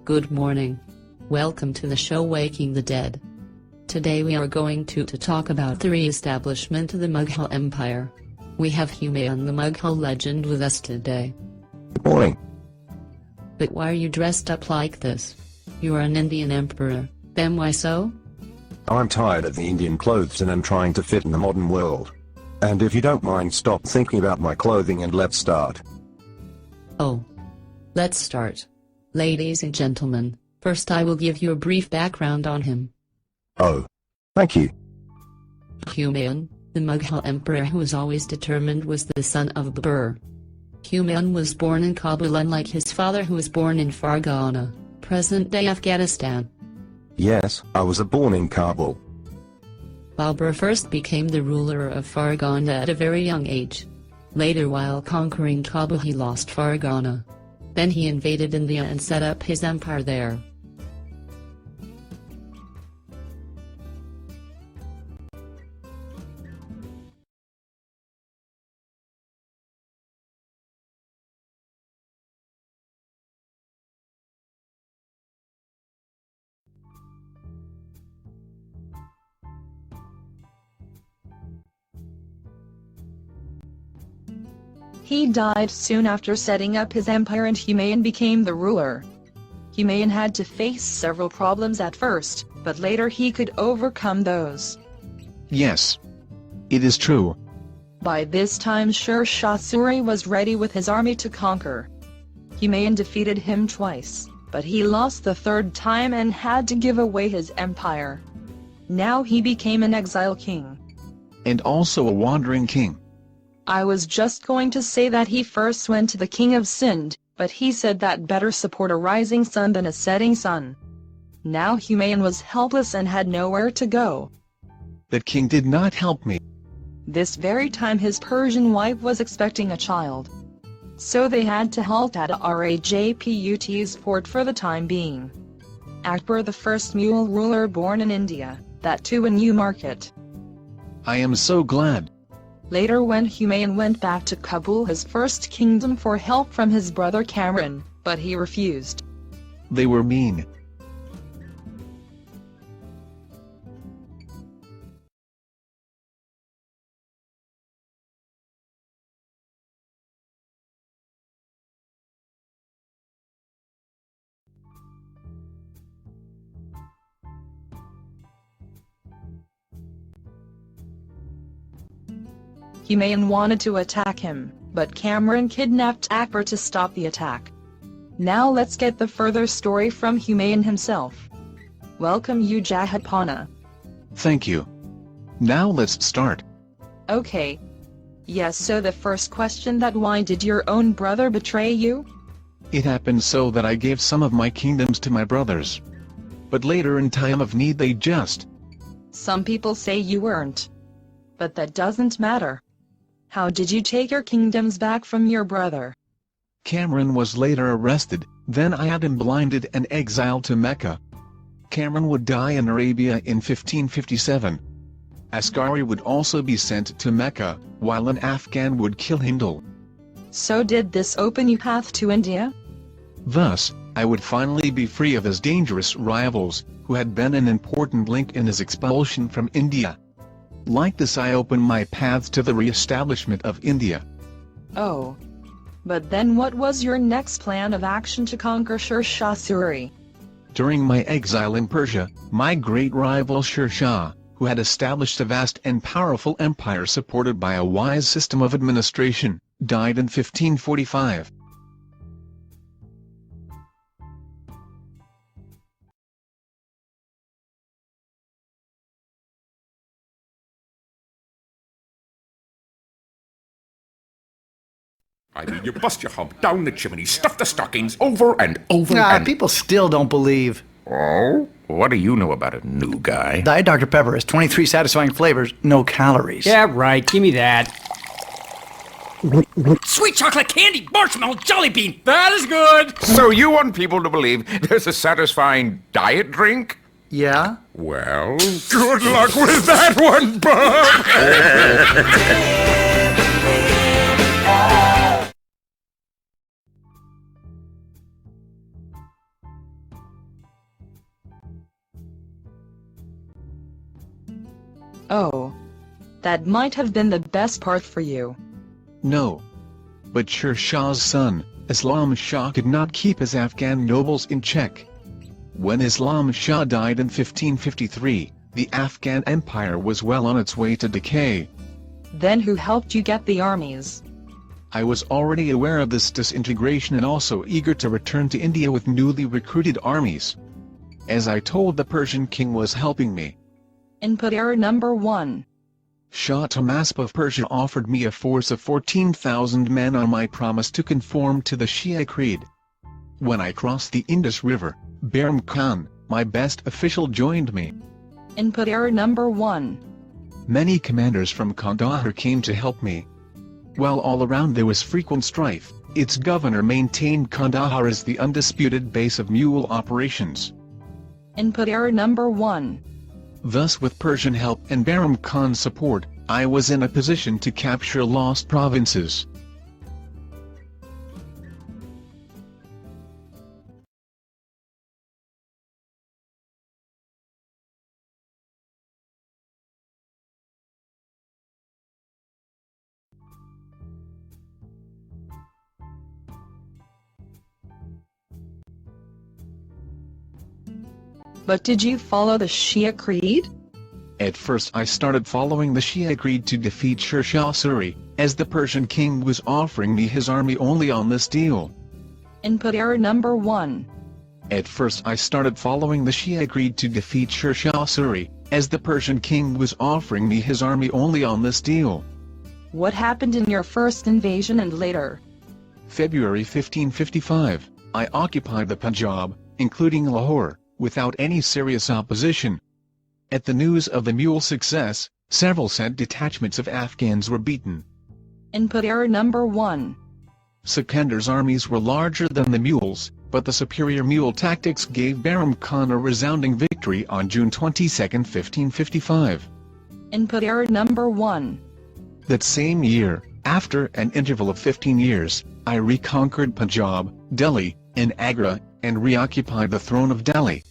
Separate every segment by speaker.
Speaker 1: Good morning. Welcome to the show Waking the Dead. Today we are going to talk about the re-establishment of the Mughal Empire. We have Humayun the Mughal legend with us today.
Speaker 2: Good morning.
Speaker 1: But why are you dressed up like this? You are an Indian emperor, then why so?
Speaker 2: I'm tired of the Indian clothes and I'm trying to fit in the modern world. And if you don't mind, stop thinking about my clothing and let's start.
Speaker 1: Oh. Let's start. Ladies and gentlemen, first I will give you a brief background on him.
Speaker 2: Oh. Thank you.
Speaker 1: Humayun, the Mughal emperor who was always determined, was the son of Babur. Humayun was born in Kabul, unlike his father who was born in Fargana, present-day Afghanistan.
Speaker 2: Yes, I was born in Kabul.
Speaker 1: Babur first became the ruler of Fargana at a very young age. Later, while conquering Kabul, he lost Fargana. Then he invaded India and set up his empire there.
Speaker 3: He died soon after setting up his empire and Humayun became the ruler. Humayun had to face several problems at first, but later he could overcome those.
Speaker 4: Yes. It is true.
Speaker 3: By this time Sher Shah Suri was ready with his army to conquer. Humayun defeated him twice, but he lost the third time and had to give away his empire. Now he became an exile king.
Speaker 4: And also a wandering king.
Speaker 3: I was just going to say that he first went to the king of Sind, but he said that better support a rising sun than a setting sun. Now Humayun was helpless and had nowhere to go.
Speaker 4: That king did not help me.
Speaker 3: This very time his Persian wife was expecting a child. So they had to halt at Rajput's fort for the time being. Akbar, the first Mughal ruler born in India, that too in Newmarket.
Speaker 4: I am so glad.
Speaker 3: Later, when Humayun went back to Kabul, his first kingdom, for help from his brother Kamran, but he refused.
Speaker 4: They were mean.
Speaker 3: Humayun wanted to attack him, but Kamran kidnapped Akbar to stop the attack. Now let's get the further story from Humayun himself. Welcome you Jahanpana.
Speaker 4: Thank you. Now let's start.
Speaker 3: Okay. Yes, so the first question, that why did your own brother betray you?
Speaker 4: It happened so that I gave some of my kingdoms to my brothers. But later in time of need they just...
Speaker 3: Some people say you weren't. But that doesn't matter. How did you take your kingdoms back from your brother?
Speaker 4: Kamran was later arrested, then I had him blinded and exiled to Mecca. Kamran would die in Arabia in 1557. Askari would also be sent to Mecca, while an Afghan would kill Hindal.
Speaker 3: So did this open you path to India?
Speaker 4: Thus, I would finally be free of his dangerous rivals, who had been an important link in his expulsion from India. Like this, I opened my paths to the re-establishment of India.
Speaker 3: Oh. But then what was your next plan of action to conquer Sher Shah Suri?
Speaker 4: During my exile in Persia, my great rival Sher Shah, who had established a vast and powerful empire supported by a wise system of administration, died in 1545.
Speaker 5: I mean, you bust your hump down the chimney, stuff the stockings over and over and...
Speaker 6: People still don't believe.
Speaker 5: Oh? What do you know about a new guy?
Speaker 6: Diet Dr. Pepper has 23 satisfying flavors, no calories.
Speaker 7: Yeah, right. Give me that. Sweet chocolate candy, marshmallow, jelly bean. That is good.
Speaker 5: So you want people to believe there's a satisfying diet drink?
Speaker 6: Yeah?
Speaker 5: Well, good luck with that one, bud!
Speaker 3: Oh. That might have been the best part for you.
Speaker 4: No. But Sher Shah's son, Islam Shah, could not keep his Afghan nobles in check. When Islam Shah died in 1553, the Afghan Empire was well on its way to decay.
Speaker 3: Then who helped you get the armies?
Speaker 4: I was already aware of this disintegration and also eager to return to India with newly recruited armies. As I told the Persian king was helping me.
Speaker 3: Input error number 1.
Speaker 4: Shah Tahmasp of Persia offered me a force of 14,000 men on my promise to conform to the Shia creed. When I crossed the Indus River, Behram Khan, my best official, joined me.
Speaker 3: Input error number 1.
Speaker 4: Many commanders from Kandahar came to help me. While all around there was frequent strife, its governor maintained Kandahar as the undisputed base of mule operations.
Speaker 3: Input error number 1.
Speaker 4: Thus, with Persian help and Behram Khan's support, I was in a position to capture lost provinces.
Speaker 3: But did you follow the Shia creed?
Speaker 4: At first I started following the Shia creed to defeat Sher Shah Suri, as the Persian king was offering me his army only on this deal.
Speaker 3: Input error number 1.
Speaker 4: At first I started following the Shia creed to defeat Sher Shah Suri, as the Persian king was offering me his army only on this deal.
Speaker 3: What happened in your first invasion and later?
Speaker 4: February 1555, I occupied the Punjab, including Lahore, without any serious opposition. At the news of the mule's success, several sent detachments of Afghans were beaten.
Speaker 3: Input error number 1.
Speaker 4: Sikandar's armies were larger than the mules, but the superior mule tactics gave Behram Khan a resounding victory on June 22, 1555.
Speaker 3: Input error number 1.
Speaker 4: That same year, after an interval of 15 years, I reconquered Punjab, Delhi, and Agra, and reoccupied the throne of Delhi.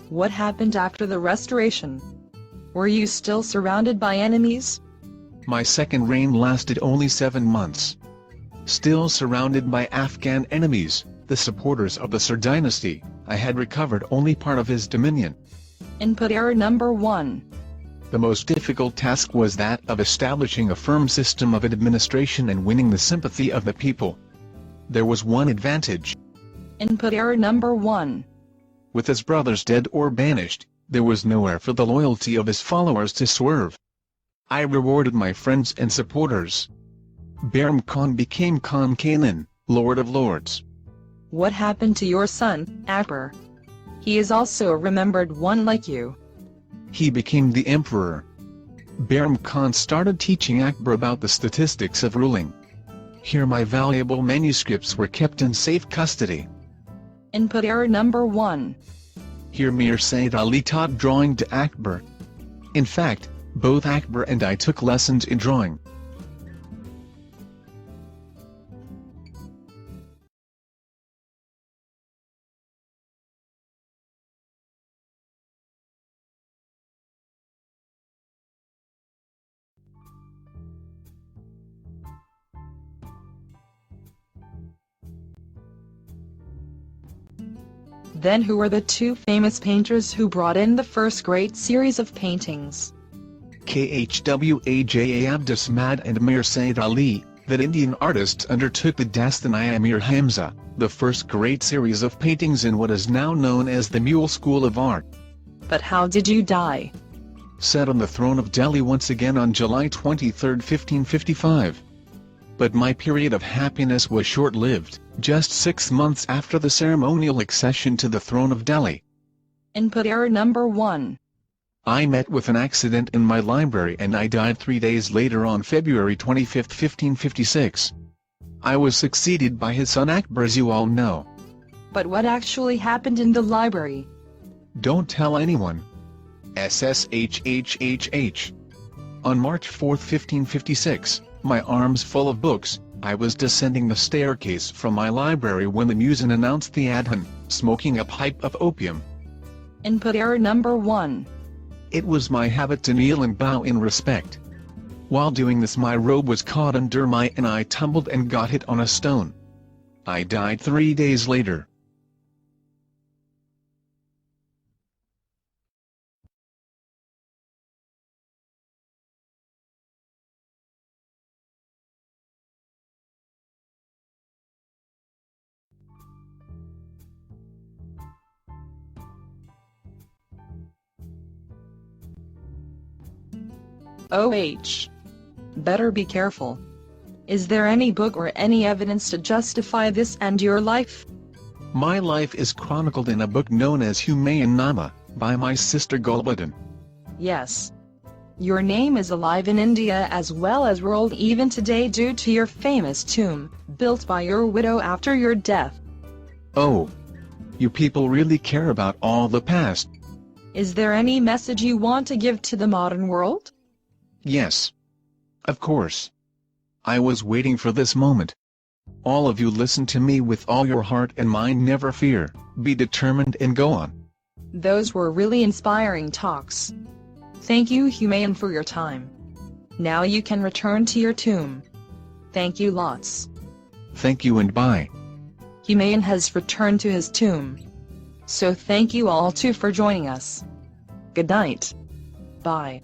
Speaker 3: What happened after the restoration? Were you still surrounded by enemies?
Speaker 4: My second reign lasted only 7 months. Still surrounded by Afghan enemies, the supporters of the Sur dynasty, I had recovered only part of his dominion.
Speaker 3: Input error number 1.
Speaker 4: The most difficult task was that of establishing a firm system of administration and winning the sympathy of the people. There was one advantage.
Speaker 3: Input error number 1.
Speaker 4: With his brothers dead or banished, there was nowhere for the loyalty of his followers to swerve. I rewarded my friends and supporters. Behram Khan became Khan Kailan, Lord of Lords.
Speaker 3: What happened to your son, Akbar? He is also a remembered one like you.
Speaker 4: He became the emperor. Behram Khan started teaching Akbar about the statistics of ruling. Here my valuable manuscripts were kept in safe custody.
Speaker 3: Input error number 1.
Speaker 4: Here Mir Said Ali taught drawing to Akbar. In fact, both Akbar and I took lessons in drawing.
Speaker 3: Then who were the two famous painters who brought in the first great series of paintings?
Speaker 4: Khwaja Abdus Samad and Mir Said Ali, that Indian artists undertook the Dastani-Mir Hamza, the first great series of paintings in what is now known as the Mule School of Art.
Speaker 3: But how did you die?
Speaker 4: Sat on the throne of Delhi once again on July 23, 1555. But my period of happiness was short-lived, just 6 months after the ceremonial accession to the throne of Delhi.
Speaker 3: Input error number 1.
Speaker 4: I met with an accident in my library and I died 3 days later on February 25, 1556. I was succeeded by his son Akbar, as you all know.
Speaker 3: But what actually happened in the library?
Speaker 4: Don't tell anyone. SSHHHH. On March 4, 1556, my arms full of books, I was descending the staircase from my library when the muezzin announced the adhan, smoking a pipe of opium.
Speaker 3: Input error number 1.
Speaker 4: It was my habit to kneel and bow in respect. While doing this, my robe was caught under and I tumbled and got hit on a stone. I died 3 days later.
Speaker 3: OH. Better be careful. Is there any book or any evidence to justify this and your life?
Speaker 4: My life is chronicled in a book known as Humayun Nama, by my sister Gulbuddin.
Speaker 3: Yes. Your name is alive in India as well as world even today due to your famous tomb, built by your widow after your death.
Speaker 4: Oh. You people really care about all the past.
Speaker 3: Is there any message you want to give to the modern world?
Speaker 4: Yes. Of course. I was waiting for this moment. All of you listen to me with all your heart and mind, never fear, be determined and go on.
Speaker 3: Those were really inspiring talks. Thank you, Humayun, for your time. Now you can return to your tomb. Thank you lots.
Speaker 4: Thank you and bye.
Speaker 3: Humayun has returned to his tomb. So thank you all too for joining us. Good night. Bye.